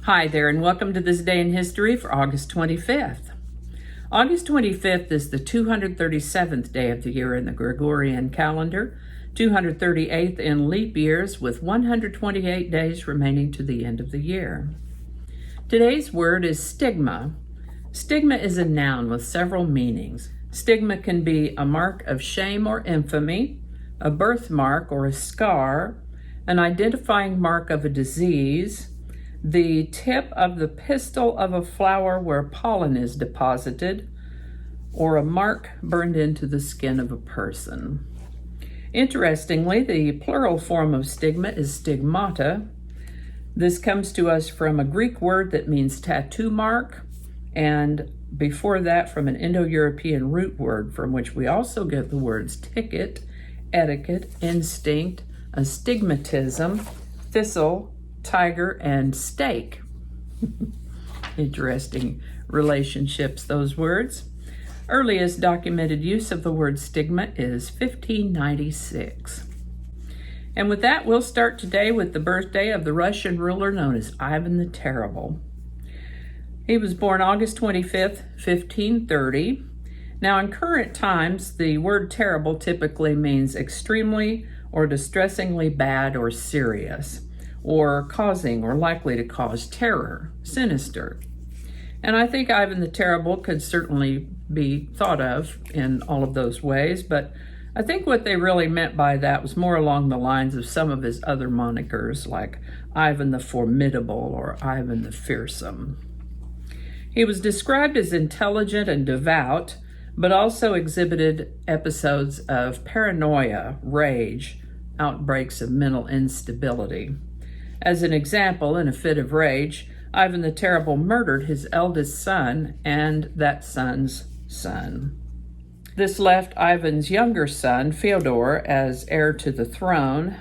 Hi there, and welcome to this day in history for August 25th. August 25th is the 237th day of the year in the Gregorian calendar, 238th in leap years, with 128 days remaining to the end of the year. Today's word is stigma. Stigma is a noun with several meanings. Stigma can be a mark of shame or infamy, a birthmark or a scar, an identifying mark of a disease, the tip of the pistil of a flower where pollen is deposited, or a mark burned into the skin of a person. Interestingly, the plural form of stigma is stigmata. This comes to us from a Greek word that means tattoo mark, and before that from an Indo-European root word from which we also get the words ticket, etiquette, instinct, astigmatism, thistle, tiger, and stake. Interesting relationships, those words. Earliest documented use of the word stigma is 1596. And with that, we'll start today with the birthday of the Russian ruler known as Ivan the Terrible. He was born August 25th, 1530. Now, in current times, the word terrible typically means extremely or distressingly bad or serious, or causing or likely to cause terror, sinister. And I think Ivan the Terrible could certainly be thought of in all of those ways, but I think what they really meant by that was more along the lines of some of his other monikers, like Ivan the Formidable or Ivan the Fearsome. He was described as intelligent and devout, but also exhibited episodes of paranoia, rage, outbreaks of mental instability. As an example, in a fit of rage, Ivan the Terrible murdered his eldest son and that son's son. This left Ivan's younger son, Fyodor, as heir to the throne.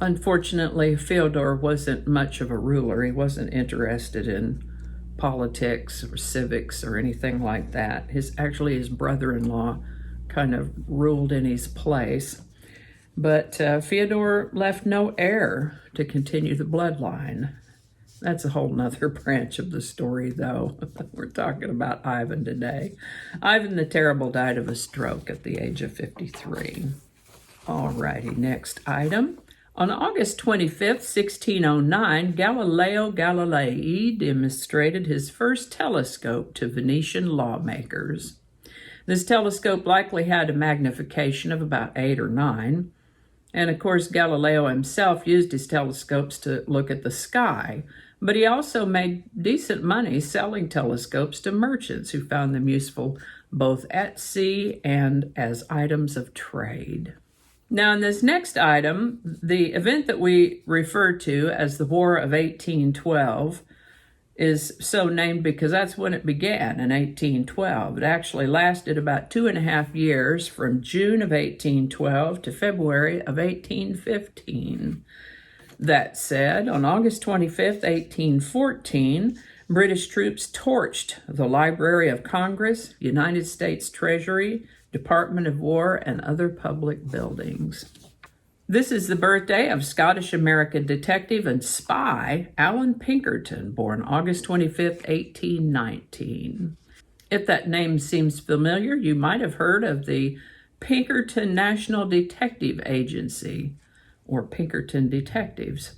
Unfortunately, Fyodor wasn't much of a ruler. He wasn't interested in politics or civics or anything like that. His brother-in-law kind of ruled in his place. But Fyodor left no heir to continue the bloodline. That's a whole nother branch of the story, though. We're talking about Ivan today. Ivan the Terrible died of a stroke at the age of 53. All righty, next item. On August 25th, 1609, Galileo Galilei demonstrated his first telescope to Venetian lawmakers. This telescope likely had a magnification of about 8 or 9. And of course, Galileo himself used his telescopes to look at the sky, but he also made decent money selling telescopes to merchants who found them useful both at sea and as items of trade. Now, in this next item, the event that we refer to as the War of 1812 is so named because that's when it began, in 1812. It actually lasted about 2.5 years, from June of 1812 to February of 1815. That said, on August 25th, 1814, British troops torched the Library of Congress, United States Treasury, Department of War, and other public buildings. This is the birthday of Scottish-American detective and spy Allan Pinkerton, born August 25th, 1819. If that name seems familiar, you might have heard of the Pinkerton National Detective Agency, or Pinkerton Detectives,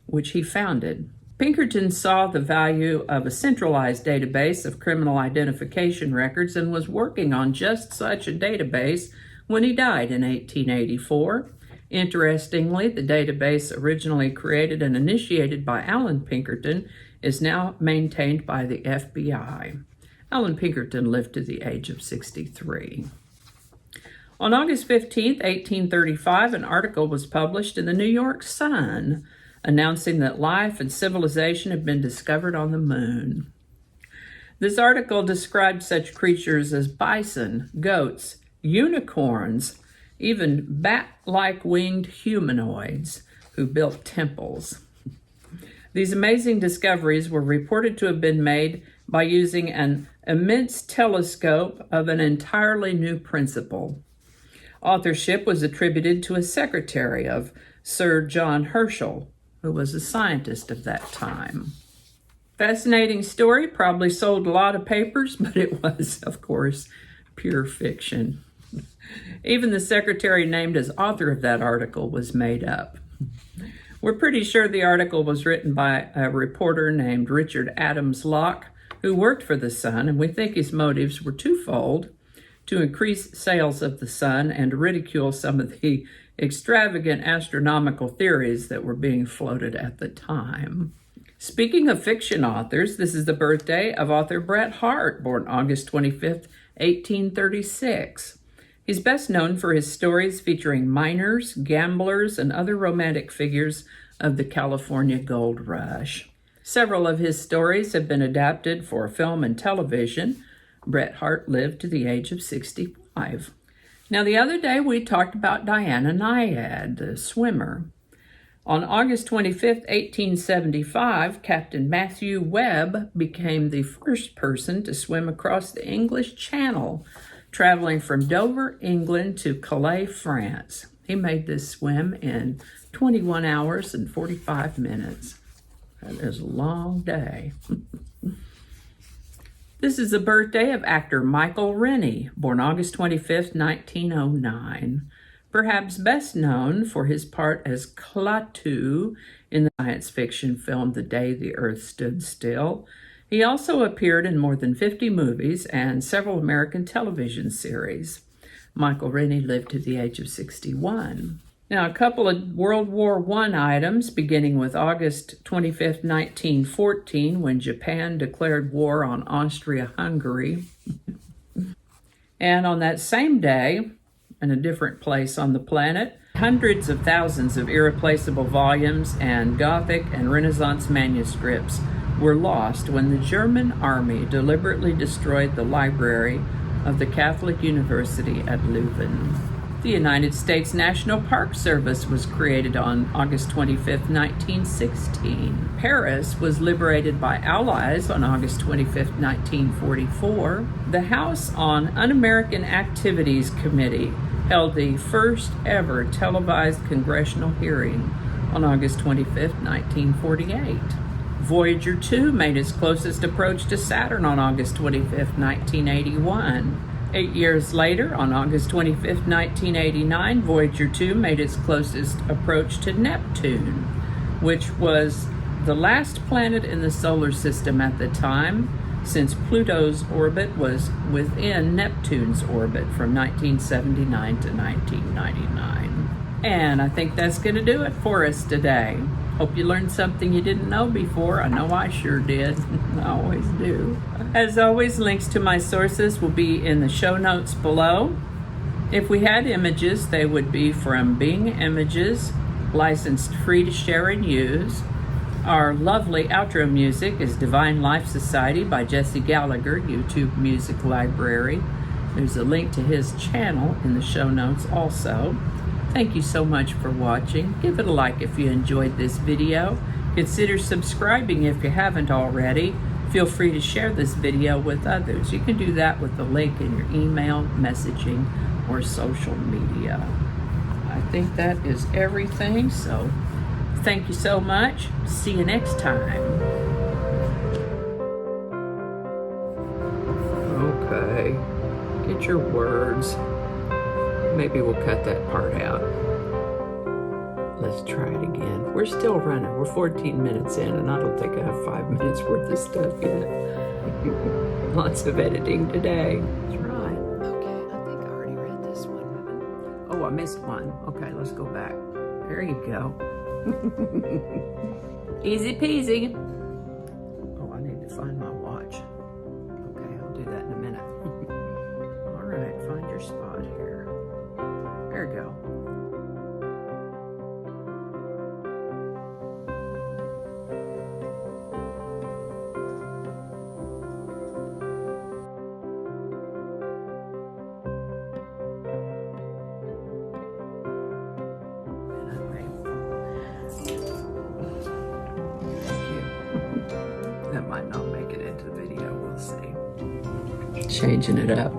which he founded. Pinkerton saw the value of a centralized database of criminal identification records and was working on just such a database when he died in 1884. Interestingly, the database originally created and initiated by Allan Pinkerton is now maintained by the FBI. Allan Pinkerton lived to the age of 63. On August 15, 1835, an article was published in the New York Sun announcing that life and civilization had been discovered on the moon. This article described such creatures as bison, goats, unicorns, even bat-like winged humanoids who built temples. These amazing discoveries were reported to have been made by using an immense telescope of an entirely new principle. Authorship was attributed to a secretary of Sir John Herschel, who was a scientist of that time. Fascinating story, probably sold a lot of papers, but it was, of course, pure fiction. Even the secretary named as author of that article was made up. We're pretty sure the article was written by a reporter named Richard Adams Locke, who worked for the Sun, and we think his motives were twofold: to increase sales of the Sun and to ridicule some of the extravagant astronomical theories that were being floated at the time. Speaking of fiction authors, this is the birthday of author Bret Harte, born August 25th, 1836. He's best known for his stories featuring miners, gamblers, and other romantic figures of the California Gold Rush. Several of his stories have been adapted for film and television. Bret Harte lived to the age of 65. Now, the other day we talked about Diana Nyad, the swimmer. On August 25, 1875, Captain Matthew Webb became the first person to swim across the English Channel, traveling from Dover, England to Calais, France. He made this swim in 21 hours and 45 minutes. That is a long day. This is the birthday of actor Michael Rennie, born August 25th, 1909. Perhaps best known for his part as Klaatu in the science fiction film The Day the Earth Stood Still. He also appeared in more than 50 movies and several American television series. Michael Rennie lived to the age of 61. Now, a couple of World War I items, beginning with August 25th, 1914, when Japan declared war on Austria-Hungary. And on that same day, in a different place on the planet, hundreds of thousands of irreplaceable volumes and Gothic and Renaissance manuscripts were lost when the German army deliberately destroyed the library of the Catholic University at Leuven. The United States National Park Service was created on August 25, 1916. Paris was liberated by Allies on August 25, 1944. The House on Un-American Activities Committee held the first ever televised congressional hearing on August 25, 1948. Voyager 2 made its closest approach to Saturn on August 25, 1981. 8 years later, on August 25, 1989, Voyager 2 made its closest approach to Neptune, which was the last planet in the solar system at the time, since Pluto's orbit was within Neptune's orbit from 1979 to 1999. And I think that's going to do it for us today. Hope you learned something you didn't know before. I know I sure did. I always do. As always, links to my sources will be in the show notes below. If we had images, they would be from Bing Images, licensed free to share and use. Our lovely outro music is Divine Life Society by Jesse Gallagher, YouTube Music Library. There's a link to his channel in the show notes also. Thank you so much for watching. Give it a like if you enjoyed this video. Consider subscribing if you haven't already. Feel free to share this video with others. You can do that with the link in your email, messaging, or social media. I think that is everything, so thank you so much. See you next time. Okay, get your words. Maybe we'll cut that part out. Let's try it again. We're still running. We're 14 minutes in, and I don't think I have 5 minutes worth of stuff yet. Lots of editing today. That's right. Okay, I think I already read this one. Oh, I missed one. Okay, let's go back. There you go. Easy peasy. Oh, I need to find my watch. Okay, I'll do that in a minute. All right, find your spot here. There we go. That might not make it into the video, we'll see. Changing it up.